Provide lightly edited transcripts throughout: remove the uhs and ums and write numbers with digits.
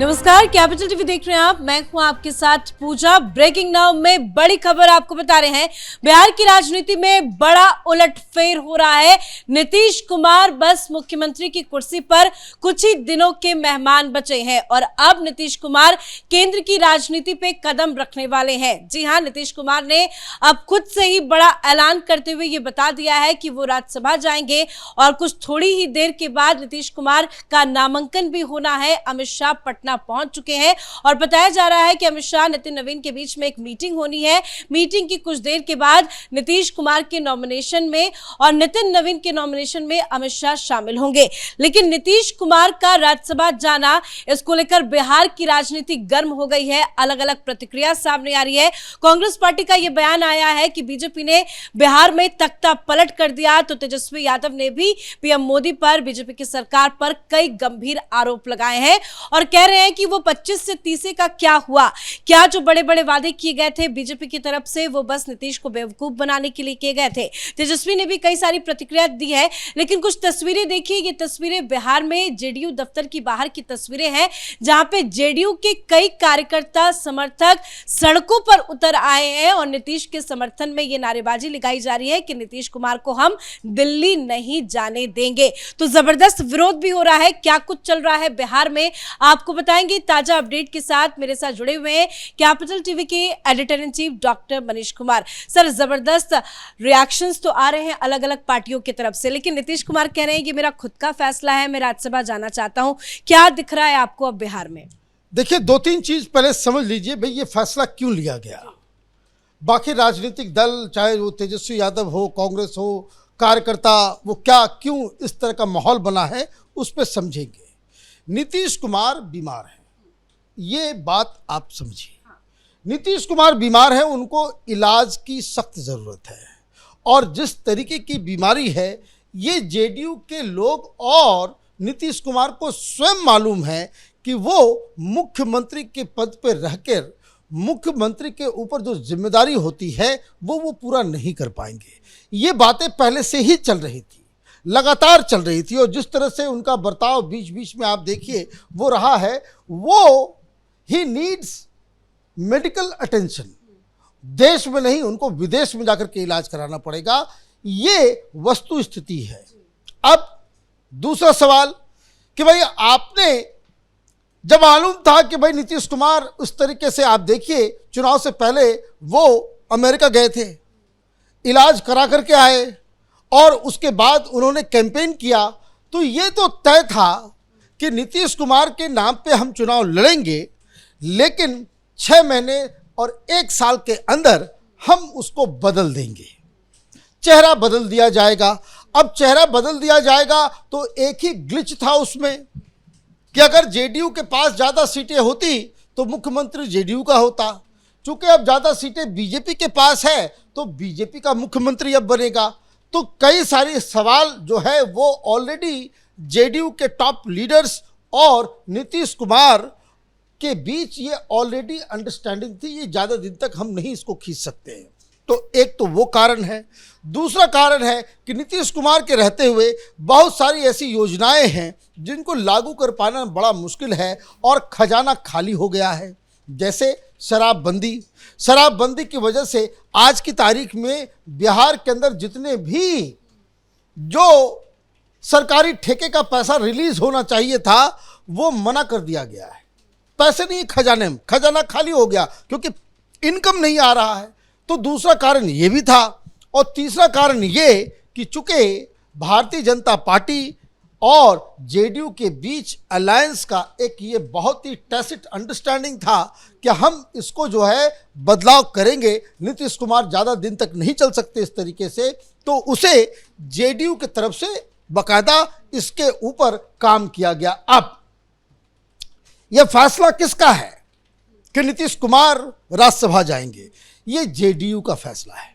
नमस्कार, capital TV देख रहे हैं आप। मैं हूं आपके साथ पूजा। ब्रेकिंग नाउ में बड़ी खबर आपको बता रहे हैं। बिहार की राजनीति में बड़ा उलटफेर हो रहा है। नीतीश कुमार बस मुख्यमंत्री की कुर्सी पर कुछ ही दिनों के मेहमान बचे हैं और अब नीतीश कुमार केंद्र की राजनीति पे कदम रखने वाले हैं। जी हां, नीतीश कुमार ने अब खुद से ही बड़ा ऐलान करते हुए ये बता दिया है कि वो राज्यसभा जाएंगे और कुछ थोड़ी ही देर के बाद नीतीश कुमार का नामांकन भी होना है। अमित शाह पटना पहुंच चुके हैं और बताया जा रहा है कि अमित शाह नितिन नवीन के बीच में एक मीटिंग होनी है। मीटिंग की कुछ देर के बाद नीतीश कुमार के नॉमिनेशन में और नितिन नवीन के नॉमिनेशन में अमित शाह शामिल होंगे। लेकिन नीतीश कुमार का राज्यसभा जाना, इसको लेकर बिहार की राजनीति गर्म हो गई है। अलग अलग प्रतिक्रिया सामने आ रही है। कांग्रेस पार्टी का यह बयान आया है कि बीजेपी ने बिहार में तख्ता पलट कर दिया, तो तेजस्वी यादव ने भी पीएम मोदी पर, बीजेपी की सरकार पर कई गंभीर आरोप लगाए हैं और कह रहे हैं कि वो 25 से 30 का क्या हुआ, क्या जो बड़े बड़े वादे किए गए थे बीजेपी की तरफ से वो बस नीतीश को बेवकूफ बनाने के लिए किए गए थे। तेजस्वी ने भी कई सारी प्रतिक्रिया दी है। लेकिन कुछ तस्वीरें देखिए, ये तस्वीरें बिहार में जेडीयू दफ्तर की बाहर की तस्वीरें हैं, जहां पे जेडीयू के कई कार्यकर्ता समर्थक सड़कों पर उतर आए हैं और नीतीश के समर्थन में ये नारेबाजी लगाई जा रही है कि नीतीश कुमार को हम दिल्ली नहीं जाने देंगे। तो जबरदस्त विरोध भी हो रहा है। क्या कुछ चल रहा है बिहार में, आपको बताएंगे ताजा अपडेट के साथ। मेरे साथ जुड़े हुए हैं कैपिटल टीवी के editor in chief doctor Manish Kumar. Sir, जबरदस्त रिएक्शंस तो आ रहे हैं अलग अलग पार्टियों की तरफ से, लेकिन नीतीश कुमार कह रहे हैं कि मेरा खुद का फैसला है, मैं राज्यसभा जाना चाहता हूं। क्या दिख रहा है आपको अब बिहार में? देखिए, दो तीन चीज पहले समझ लीजिए भाई, ये फैसला क्यों लिया गया। बाकी राजनीतिक दल, चाहे वो तेजस्वी यादव हो, कांग्रेस हो, कार्यकर्ता, वो क्या क्यों इस तरह का माहौल बना है उस पर समझेंगे। नीतीश कुमार बीमार है, ये बात आप समझिए। नीतीश कुमार बीमार है, उनको इलाज की सख्त ज़रूरत है और जिस तरीके की बीमारी है ये जेडीयू के लोग और नीतीश कुमार को स्वयं मालूम है कि वो मुख्यमंत्री के पद पर रहकर मुख्यमंत्री के ऊपर जो जिम्मेदारी होती है वो पूरा नहीं कर पाएंगे। ये बातें पहले से ही चल रही थी, लगातार चल रही थी और जिस तरह से उनका बर्ताव बीच बीच में आप देखिए वो रहा है, वो ही नीड्स मेडिकल अटेंशन। देश में नहीं, उनको विदेश में जाकर के इलाज कराना पड़ेगा। ये वस्तु स्थिति है। अब दूसरा सवाल कि भाई आपने जब मालूम था कि भाई नीतीश कुमार उस तरीके से, आप देखिए चुनाव से पहले वो अमेरिका गए थे, इलाज करा करके आए और उसके बाद उन्होंने कैंपेन किया, तो ये तो तय था कि नीतीश कुमार के नाम पे हम चुनाव लड़ेंगे, लेकिन 6 महीने और 1 साल के अंदर हम उसको बदल देंगे, चेहरा बदल दिया जाएगा। अब चेहरा बदल दिया जाएगा तो एक ही ग्लिच था उसमें कि अगर जेडीयू के पास ज़्यादा सीटें होती तो मुख्यमंत्री जेडीयू का होता। चूंकि अब ज़्यादा सीटें बीजेपी के पास है तो बीजेपी का मुख्यमंत्री अब बनेगा। तो कई सारे सवाल जो है वो ऑलरेडी जेडीयू के टॉप लीडर्स और नीतीश कुमार के बीच ये ऑलरेडी अंडरस्टैंडिंग थी, ये ज़्यादा दिन तक हम नहीं इसको खींच सकते हैं। तो एक तो वो कारण है। दूसरा कारण है कि नीतीश कुमार के रहते हुए बहुत सारी ऐसी योजनाएं हैं जिनको लागू कर पाना बड़ा मुश्किल है और खजाना खाली हो गया है। जैसे शराबबंदी की वजह से आज की तारीख में बिहार के अंदर जितने भी जो सरकारी ठेके का पैसा रिलीज होना चाहिए था वो मना कर दिया गया है। पैसे नहीं खजाने में, खजाना खाली हो गया क्योंकि इनकम नहीं आ रहा है। तो दूसरा कारण ये भी था और तीसरा कारण ये कि चूंकि भारतीय जनता पार्टी और जेडीयू के बीच अलायंस का एक ये बहुत ही टैसिट अंडरस्टैंडिंग था कि हम इसको जो है बदलाव करेंगे, नीतीश कुमार ज़्यादा दिन तक नहीं चल सकते इस तरीके से, तो उसे जेडीयू की तरफ से बाकायदा इसके ऊपर काम किया गया। अब यह फैसला किसका है कि नीतीश कुमार राज्यसभा जाएंगे? ये जेडीयू का फैसला है।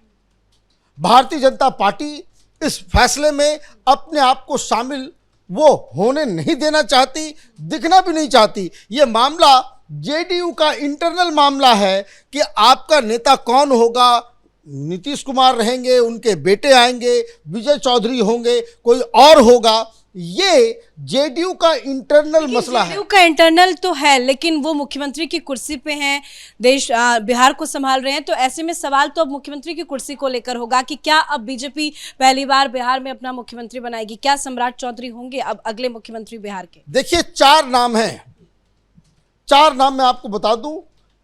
भारतीय जनता पार्टी इस फैसले में अपने आप को शामिल वो होने नहीं देना चाहती, दिखना भी नहीं चाहती। ये मामला जेडीयू का इंटरनल मामला है कि आपका नेता कौन होगा। नीतीश कुमार रहेंगे, उनके बेटे आएंगे, विजय चौधरी होंगे, कोई और होगा। ये जेडीयू का इंटरनल मसला है। जेडीयू का इंटरनल तो है, लेकिन वो मुख्यमंत्री की कुर्सी पे हैं, देश बिहार को संभाल रहे हैं, तो ऐसे में सवाल तो अब मुख्यमंत्री की कुर्सी को लेकर होगा कि क्या अब बीजेपी पहली बार बिहार में अपना मुख्यमंत्री बनाएगी? क्या सम्राट चौधरी होंगे अब अगले मुख्यमंत्री बिहार के? देखिए, 4 नाम हैं, 4 नाम मैं आपको बता दूं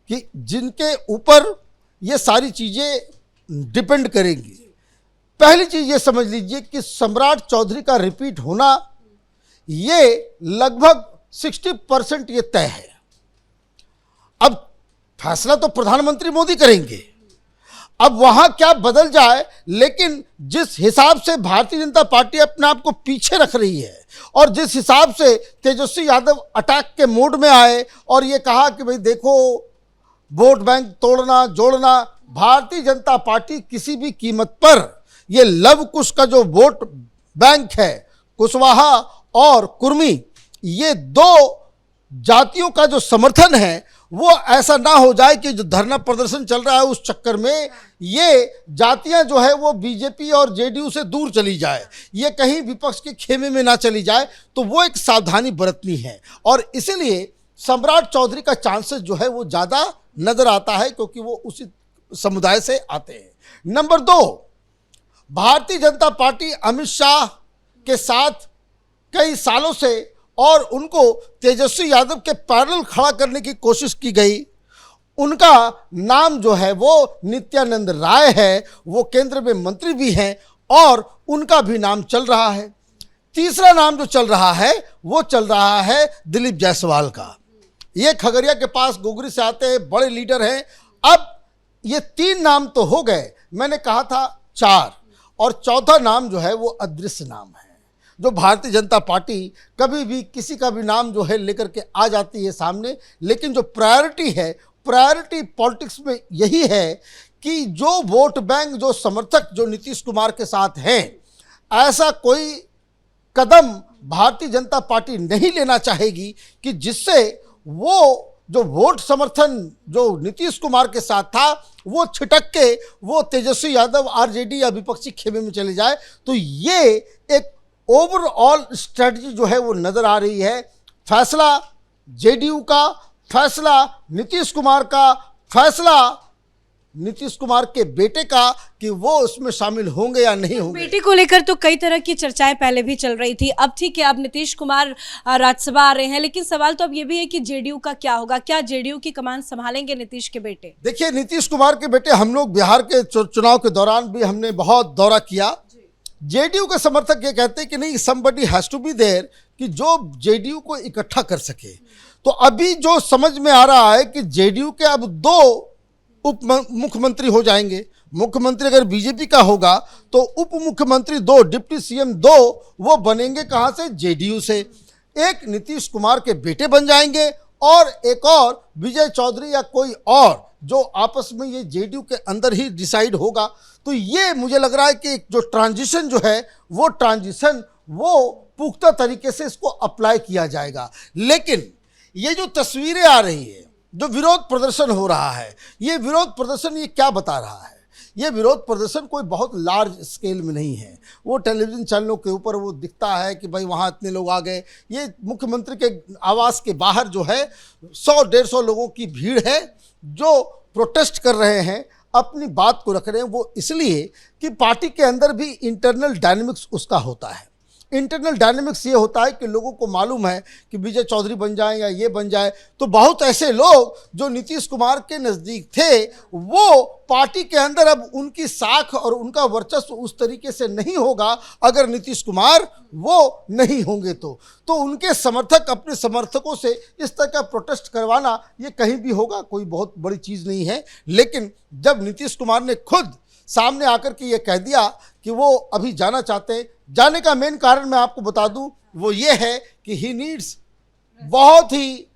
कि जिनके ऊपर ये सारी चीजें डिपेंड करेंगी। पहली चीज ये समझ लीजिए कि सम्राट चौधरी का रिपीट होना ये लगभग 60% ये तय है। अब फैसला तो प्रधानमंत्री मोदी करेंगे, अब वहां क्या बदल जाए, लेकिन जिस हिसाब से भारतीय जनता पार्टी अपने आप को पीछे रख रही है और जिस हिसाब से तेजस्वी यादव अटैक के मोड में आए और ये कहा कि भाई देखो वोट बैंक तोड़ना जोड़ना, भारतीय जनता पार्टी किसी भी कीमत पर ये लव कुश का जो वोट बैंक है, कुशवाहा और कुर्मी, ये 2 जातियों का जो समर्थन है वो ऐसा ना हो जाए कि जो धरना प्रदर्शन चल रहा है उस चक्कर में ये जातियां जो है वो बीजेपी और जेडीयू से दूर चली जाए, ये कहीं विपक्ष के खेमे में ना चली जाए, तो वो एक सावधानी बरतनी है। और इसीलिए सम्राट चौधरी का चांसेस जो है वो ज़्यादा नजर आता है क्योंकि वो उसी समुदाय से आते हैं। नंबर 2, भारतीय जनता पार्टी अमित शाह के साथ कई सालों से और उनको तेजस्वी यादव के पैरेलल खड़ा करने की कोशिश की गई। उनका नाम जो है वो नित्यानंद राय है, वो केंद्र में मंत्री भी हैं और उनका भी नाम चल रहा है। तीसरा नाम जो चल रहा है वो चल रहा है दिलीप जायसवाल का। ये खगड़िया के पास गोगरी से आते हैं, बड़े लीडर हैं। अब ये 3 नाम तो हो गए, मैंने कहा था 4, और चौथा नाम जो है वो अदृश्य नाम है, जो भारतीय जनता पार्टी कभी भी किसी का भी नाम जो है लेकर के आ जाती है सामने। लेकिन जो प्रायोरिटी है, प्रायोरिटी पॉलिटिक्स में यही है कि जो वोट बैंक, जो समर्थक जो नीतीश कुमार के साथ हैं, ऐसा कोई कदम भारतीय जनता पार्टी नहीं लेना चाहेगी कि जिससे वो जो वोट समर्थन जो नीतीश कुमार के साथ था वो छिटक के वो तेजस्वी यादव आरजेडी या विपक्षी खेमे में चले जाए। तो ये एक ओवरऑल स्ट्रेटजी जो है वो नजर आ रही है। फैसला जेडीयू का, फैसला नीतीश कुमार का, फैसला नीतीश कुमार के बेटे का कि वो उसमें शामिल होंगे या नहीं होंगे। बेटे को लेकर तो कई तरह की चर्चाएं पहले भी चल रही थी। अब ठीक है, अब नीतीश कुमार राज्यसभा आ रहे हैं, लेकिन सवाल तो अब ये भी है कि जेडीयू का क्या होगा? क्या जेडीयू की कमान संभालेंगे नीतीश के बेटे? देखिए, नीतीश कुमार के बेटे, हम लोग बिहार के चुनाव के दौरान भी हमने बहुत दौरा किया। जेडीयू के समर्थक ये कहते हैं कि नहीं, somebody has to be there कि जो जेडीयू को इकट्ठा कर सके। तो अभी जो समझ में आ रहा है कि जेडीयू के अब 2 उप मुख्यमंत्री हो जाएंगे। मुख्यमंत्री अगर बीजेपी का होगा तो उप मुख्यमंत्री 2, डिप्टी सीएम 2 वो बनेंगे कहां से? जेडीयू से। एक नीतीश कुमार के बेटे बन जाएंगे और एक और विजय चौधरी या कोई और, जो आपस में ये जेडीयू के अंदर ही डिसाइड होगा। तो ये मुझे लग रहा है कि जो ट्रांजिशन जो है वो ट्रांजिशन वो पुख्ता तरीके से इसको अप्लाई किया जाएगा। लेकिन ये जो तस्वीरें आ रही है, जो विरोध प्रदर्शन हो रहा है, ये विरोध प्रदर्शन ये क्या बता रहा है? ये विरोध प्रदर्शन कोई बहुत लार्ज स्केल में नहीं है। वो टेलीविज़न चैनलों के ऊपर वो दिखता है कि भाई वहाँ इतने लोग आ गए। ये मुख्यमंत्री के आवास के बाहर जो है 100-150 लोगों की भीड़ है जो प्रोटेस्ट कर रहे हैं, अपनी बात को रख रहे हैं। वो इसलिए कि पार्टी के अंदर भी इंटरनल डायनेमिक्स उसका होता है। इंटरनल डायनेमिक्स ये होता है कि लोगों को मालूम है कि विजय चौधरी बन जाए या ये बन जाए, तो बहुत ऐसे लोग जो नीतीश कुमार के नज़दीक थे वो पार्टी के अंदर अब उनकी साख और उनका वर्चस्व उस तरीके से नहीं होगा अगर नीतीश कुमार वो नहीं होंगे। तो उनके समर्थक अपने समर्थकों से इस तरह का प्रोटेस्ट करवाना ये कहीं भी होगा, कोई बहुत बड़ी चीज़ नहीं है। लेकिन जब नीतीश कुमार ने खुद सामने आकर के ये कह दिया कि वो अभी जाना चाहते हैं, जाने का मेन कारण मैं आपको बता दूं वो ये है कि ही नीड्स बहुत ही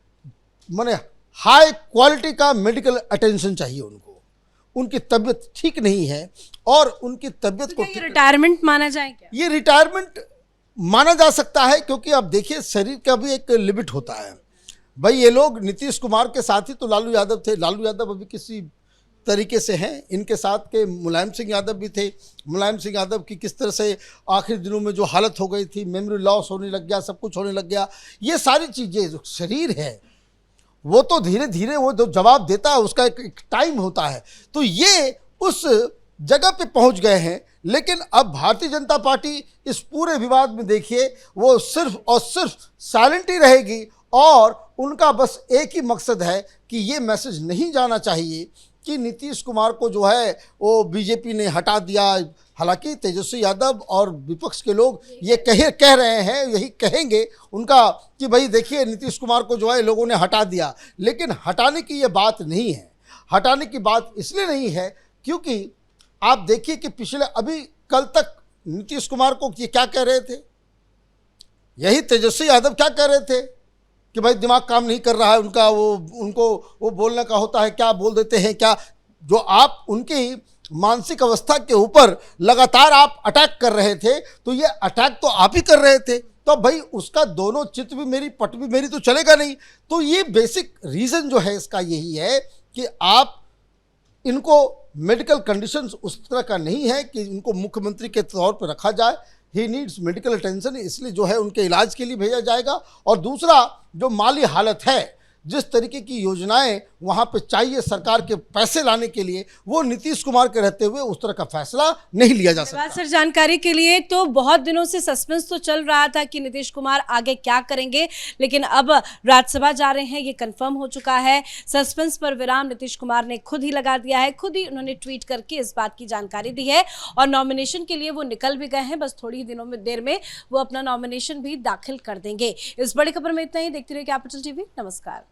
माने हाई क्वालिटी का मेडिकल अटेंशन चाहिए उनको। उनकी तबीयत ठीक नहीं है और उनकी तबीयत को रिटायरमेंट माना जाए क्या? ये रिटायरमेंट माना जा सकता है क्योंकि अब देखिए शरीर का भी एक लिमिट होता है। भाई ये लोग नीतीश कुमार के साथ ही तो लालू यादव थे। लालू यादव अभी किसी तरीके से हैं। इनके साथ के मुलायम सिंह यादव भी थे। मुलायम सिंह यादव की किस तरह से आखिरी दिनों में जो हालत हो गई थी, मेमोरी लॉस होने लग गया, सब कुछ होने लग गया, ये सारी चीज़ें, जो शरीर है वो तो धीरे धीरे वो जो जवाब देता है उसका एक टाइम होता है। तो ये उस जगह पे पहुंच गए हैं। लेकिन अब भारतीय जनता पार्टी इस पूरे विवाद में देखिए वो सिर्फ और सिर्फ साइलेंट ही रहेगी और उनका बस एक ही मकसद है कि ये मैसेज नहीं जाना चाहिए कि नीतीश कुमार को जो है वो बीजेपी ने हटा दिया। हालांकि तेजस्वी यादव और विपक्ष के लोग ये कह रहे हैं, यही कहेंगे उनका कि भाई देखिए नीतीश कुमार को जो है लोगों ने हटा दिया, लेकिन हटाने की ये बात नहीं है। हटाने की बात इसलिए नहीं है क्योंकि आप देखिए कि पिछले अभी कल तक नीतीश कुमार को ये क्या कह रहे थे, यही तेजस्वी यादव क्या कह रहे थे कि भाई दिमाग काम नहीं कर रहा है उनका, वो बोलने का होता है, क्या बोल देते हैं क्या। जो आप उनकी मानसिक अवस्था के ऊपर लगातार आप अटैक कर रहे थे, तो ये अटैक तो आप ही कर रहे थे, तो भाई उसका दोनों चित भी मेरी पट भी मेरी तो चलेगा नहीं। तो ये बेसिक रीज़न जो है इसका यही है कि आप इनको मेडिकल कंडीशंस उस तरह का नहीं है कि इनको मुख्यमंत्री के तौर पर रखा जाए। ही नीड्स मेडिकल अटेंशन, इसलिए जो है उनके इलाज के लिए भेजा जाएगा। और दूसरा जो माली हालत है, जिस तरीके की योजनाएं वहाँ पे चाहिए सरकार के पैसे लाने के लिए, वो नीतीश कुमार के रहते हुए उस तरह का फैसला नहीं लिया जा सकता। सर जानकारी के लिए, तो बहुत दिनों से सस्पेंस तो चल रहा था कि नीतीश कुमार आगे क्या करेंगे, लेकिन अब राज्यसभा जा रहे हैं, ये कंफर्म हो चुका है। सस्पेंस पर विराम नीतीश कुमार ने खुद ही लगा दिया है, खुद ही उन्होंने ट्वीट करके इस बात की जानकारी दी है और नॉमिनेशन के लिए वो निकल भी गए हैं। बस थोड़ी ही देर में वो अपना नॉमिनेशन भी दाखिल कर देंगे। इस बड़ी खबर में इतना ही। देखते रहिए कैपिटल टीवी। नमस्कार।